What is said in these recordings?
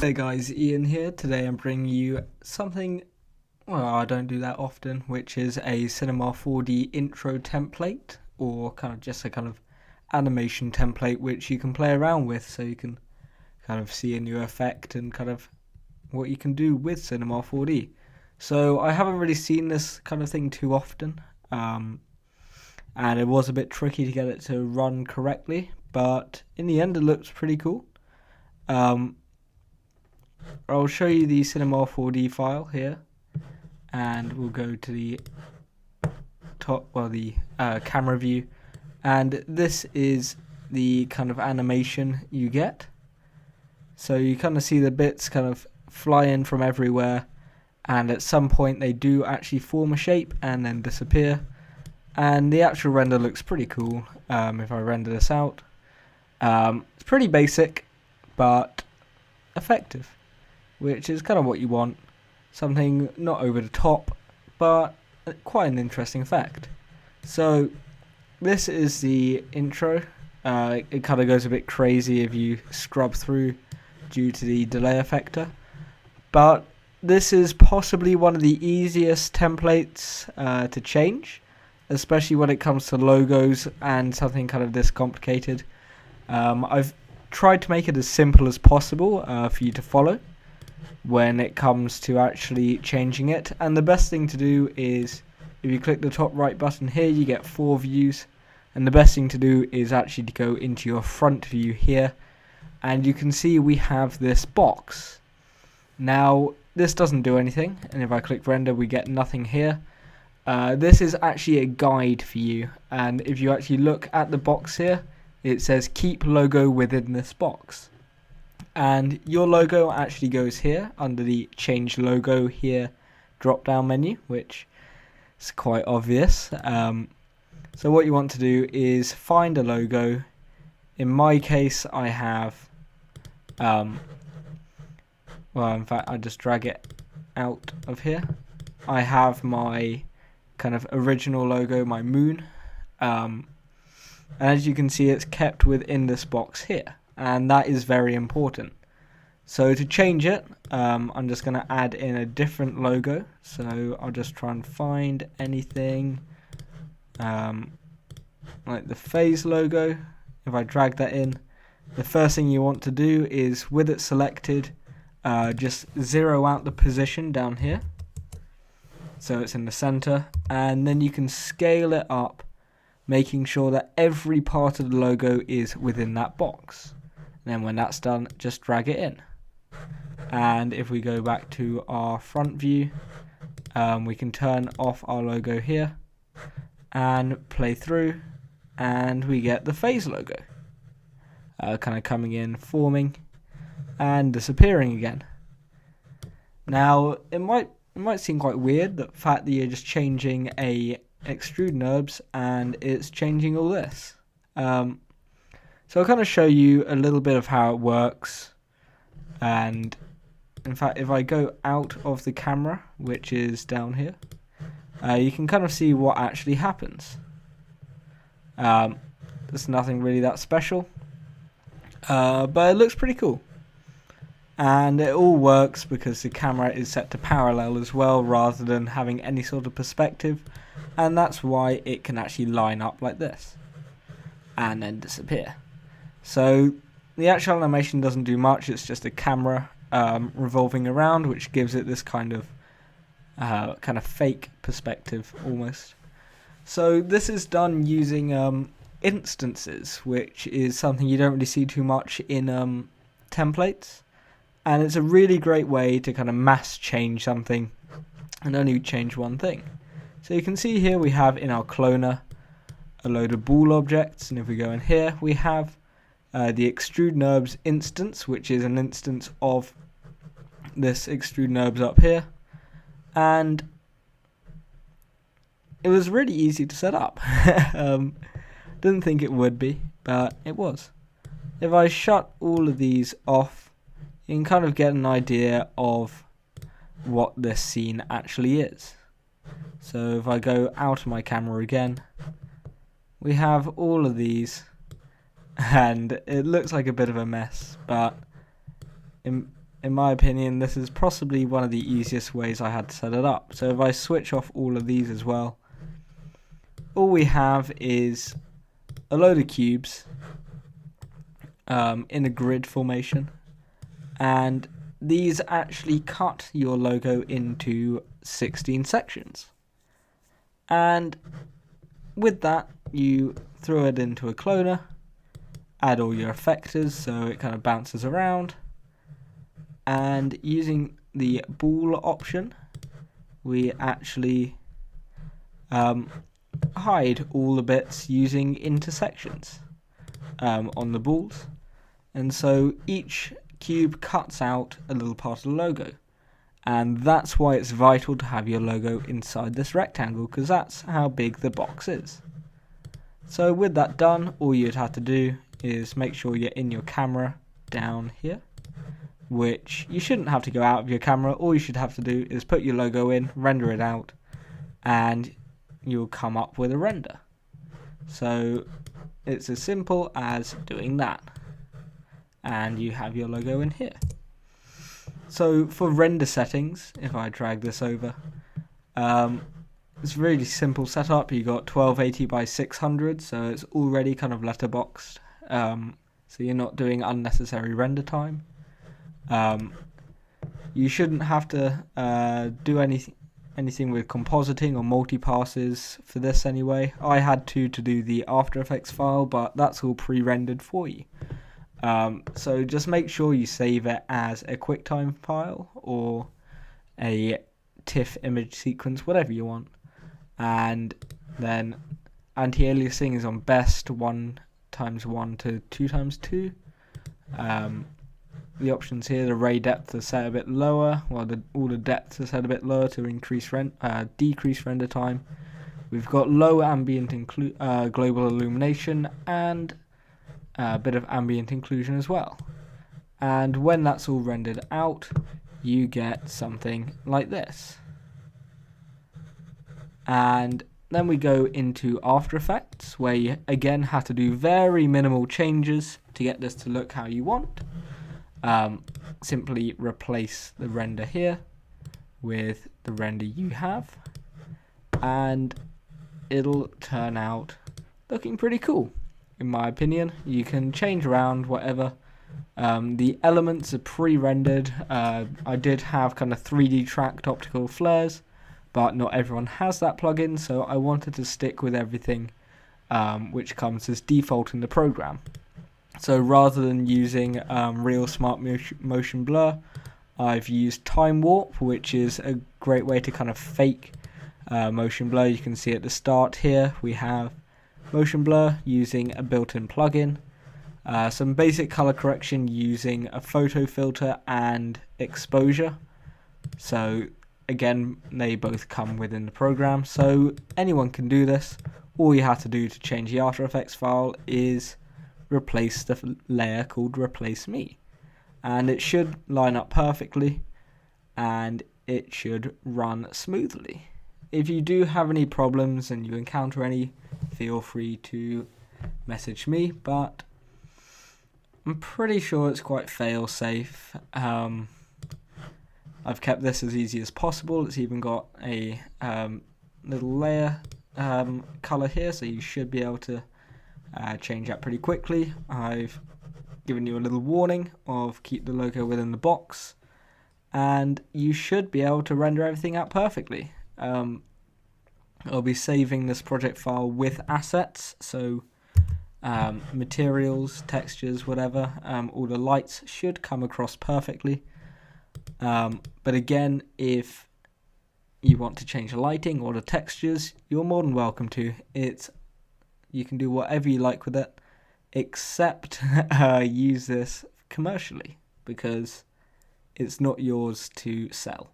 Hey guys, Ian here. Today I'm bringing you something, well, I don't do that often, which is a Cinema 4D intro template, or kind of just a kind of animation template which you can play around with so you can kind of see a new effect and kind of what you can do with Cinema 4D. So I haven't really seen this kind of thing too often, and it was a bit tricky to get it to run correctly, but in the end it looks pretty cool. I'll show you the Cinema 4D file here, and we'll go to the top, well, the camera view, and this is the kind of animation you get. So you kind of see the bits kind of fly in from everywhere, and at some point they do actually form a shape and then disappear, and the actual render looks pretty cool. If I render this out, it's pretty basic but effective, which is kind of what you want. Something not over the top, but quite an interesting effect. So this is the intro. It kind of goes a bit crazy if you scrub through due to the delay effector, but this is possibly one of the easiest templates to change, especially when it comes to logos and something kind of this complicated. I've tried to make it as simple as possible for you to follow when it comes to actually changing it, and the best thing to do is if you click the top right button here, you get 4 views, and the best thing to do is actually to go into your front view here, and you can see we have this box. Now this doesn't do anything, and if I click render we get nothing here. This is actually a guide for you, and if you actually look at the box here, it says keep logo within this box, and your logo actually goes here under the change logo here drop down menu, which is quite obvious. So what you want to do is find a logo. In my case I have well, in fact I just drag it out of here. I have my kind of original logo, my moon, and as you can see it's kept within this box here, and that is very important. So to change it, I'm just going to add in a different logo. So I'll just try and find anything like the phase logo. If I drag that in, the first thing you want to do is, with it selected, just zero out the position down here so it's in the center, and then you can scale it up, making sure that every part of the logo is within that box. And then when that's done, just drag it in. And if we go back to our front view, we can turn off our logo here and play through, and we get the phase logo kind of coming in, forming and disappearing again. Now it might seem quite weird, the fact that you're just changing a extrude NURBS and it's changing all this. So I'll kind of show you a little bit of how it works. And in fact, if I go out of the camera, which is down here, you can kind of see what actually happens. There's nothing really that special, but it looks pretty cool. And it all works because the camera is set to parallel as well, rather than having any sort of perspective, and that's why it can actually line up like this and then disappear. So the actual animation doesn't do much, it's just a camera revolving around, which gives it this kind of fake perspective almost. So this is done using instances, which is something you don't really see too much in templates, and it's a really great way to kind of mass change something and only change one thing. So you can see here we have in our cloner a load of ball objects, and if we go in here we have the extrude NURBS instance, which is an instance of this extrude NURBS up here, and it was really easy to set up. Didn't think it would be, but it was. If I shut all of these off, you can kind of get an idea of what this scene actually is. So if I go out of my camera again, we have all of these, and it looks like a bit of a mess, but in in my opinion, this is possibly one of the easiest ways I had to set it up. So if I switch off all of these as well, all we have is a load of cubes in a grid formation, and these actually cut your logo into 16 sections. And with that, you throw it into a cloner, add all your effectors so it kind of bounces around, and using the ball option, we actually hide all the bits using intersections on the balls, and so each cube cuts out a little part of the logo, and that's why it's vital to have your logo inside this rectangle, because that's how big the box is. So with that done, all you'd have to do is make sure you're in your camera down here, which you shouldn't have to go out of your camera. All you should have to do is put your logo in, render it out, and you'll come up with a render. So it's as simple as doing that, and you have your logo in here. So for render settings, if I drag this over, it's a really simple setup. You got 1280 by 600, so it's already kind of letterboxed, so you're not doing unnecessary render time. You shouldn't have to do anything with compositing or multi-passes for this anyway. I had to do the After Effects file, but that's all pre-rendered for you. So just make sure you save it as a QuickTime file or a TIFF image sequence, whatever you want. And then anti-aliasing is on best 1x1 to 2x2. The options here, the ray depth is set a bit lower, while all the depths are set a bit lower to decrease render time. We've got low ambient global illumination and a bit of ambient inclusion as well. And when that's all rendered out, you get something like this. And then we go into After Effects, where you again have to do very minimal changes to get this to look how you want. Simply replace the render here with the render you have, and it'll turn out looking pretty cool. In my opinion, you can change around whatever. The elements are pre-rendered. I did have kind of 3D tracked optical flares, but not everyone has that plugin, so I wanted to stick with everything which comes as default in the program. So rather than using real smart motion blur, I've used Time Warp, which is a great way to kind of fake motion blur. You can see at the start here we have motion blur using a built-in plugin, some basic color correction using a photo filter and exposure. So again, they both come within the program, so anyone can do this. All you have to do to change the After Effects file is replace the layer called Replace Me, and it should line up perfectly and it should run smoothly. If you do have any problems and you encounter any, feel free to message me, but I'm pretty sure it's quite fail safe. I've kept this as easy as possible. It's even got a little layer color here, so you should be able to change that pretty quickly. I've given you a little warning of keep the logo within the box, and you should be able to render everything out perfectly. I'll be saving this project file with assets, so materials, textures, whatever, all the lights should come across perfectly. But again, if you want to change the lighting or the textures, you're more than welcome to. You can do whatever you like with it, except use this commercially, because it's not yours to sell.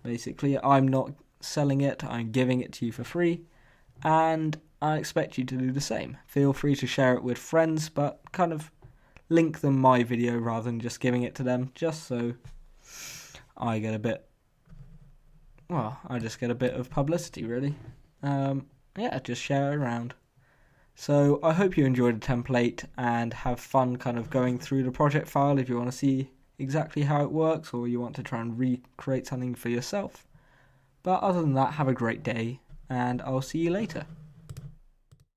Basically, I'm not selling it, I'm giving it to you for free, and I expect you to do the same. Feel free to share it with friends, but kind of link them my video rather than just giving it to them, just so I get a bit, I just get a bit of publicity, really. Yeah, just share it around. So I hope you enjoyed the template and have fun kind of going through the project file if you want to see exactly how it works, or you want to try and recreate something for yourself. But other than that, have a great day, and I'll see you later.